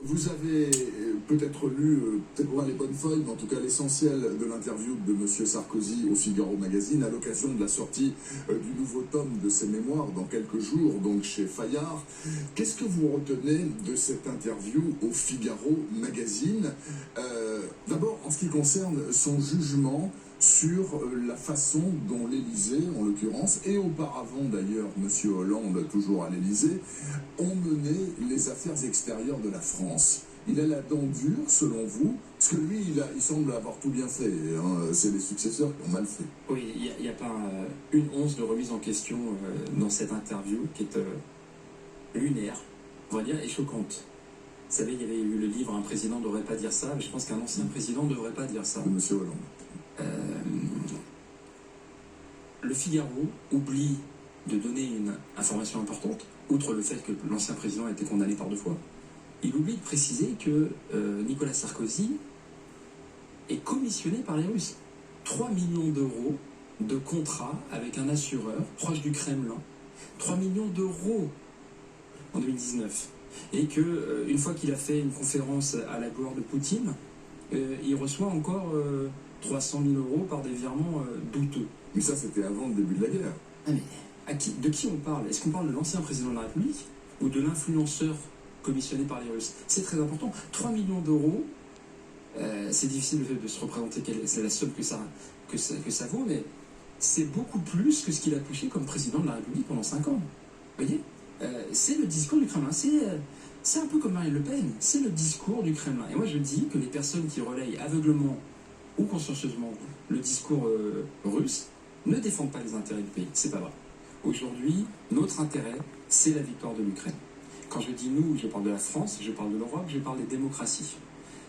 Vous avez peut-être lu, peut-être pas les bonnes feuilles, mais en tout cas l'essentiel de l'interview de M. Sarkozy au Figaro Magazine à l'occasion de la sortie du nouveau tome de ses mémoires dans quelques jours, donc chez Fayard. Qu'est-ce que vous retenez de cette interview au Figaro Magazine? D'abord, en ce qui concerne son jugement sur la façon dont l'Élysée, en l'occurrence, et auparavant d'ailleurs M. Hollande, toujours à l'Élysée, ont mené les affaires extérieures de la France. Il a la dent dure, selon vous, parce que lui, il semble avoir tout bien fait. Hein. C'est les successeurs qui ont mal fait. Oui, il n'y a pas une once de remise en question dans cette interview qui est lunaire, on va dire, et choquante. Vous savez, il y avait eu le livre « Un président ne devrait pas dire ça », mais je pense qu'un ancien président ne devrait pas dire ça. De M. Hollande. Le Figaro oublie de donner une information importante, outre le fait que l'ancien président a été condamné par 2 fois. Il oublie de préciser que Nicolas Sarkozy est commissionné par les Russes. 3 millions d'euros de contrat avec un assureur proche du Kremlin. 3 millions d'euros en 2019. Et que une fois qu'il a fait une conférence à la gloire de Poutine, il reçoit encore 300 000 euros par des virements douteux. Mais ça, c'était avant le début de la guerre. Ah mais de qui on parle? Est-ce qu'on parle de l'ancien président de la République ou de l'influenceur commissionné par les Russes? C'est très important. 3 millions d'euros, c'est difficile de se représenter c'est la somme que ça vaut, mais c'est beaucoup plus que ce qu'il a touché comme président de la République pendant 5 ans. Vous voyez, c'est le discours du Kremlin. C'est un peu comme Marine Le Pen. C'est le discours du Kremlin. Et moi, je dis que les personnes qui relayent aveuglement ou consciencieusement le discours russe ne défendent pas les intérêts du pays. C'est pas vrai. Aujourd'hui, notre intérêt, c'est la victoire de l'Ukraine. Quand je dis nous, je parle de la France, je parle de l'Europe, je parle des démocraties.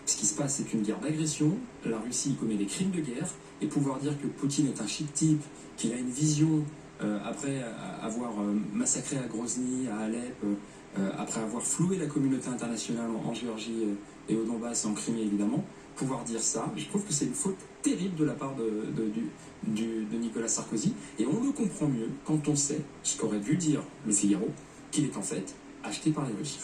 Ce qui se passe, c'est une guerre d'agression. La Russie commet des crimes de guerre. Et pouvoir dire que Poutine est un chic type, qu'il a une vision après avoir massacré à Grozny, à Alep, après avoir floué la communauté internationale en Géorgie et au Donbass et en Crimée évidemment, pouvoir dire ça, je trouve que c'est une faute terrible de la part de Nicolas Sarkozy, et on le comprend mieux quand on sait ce qu'aurait dû dire le Figaro, qu'il est en fait acheté par les Russes.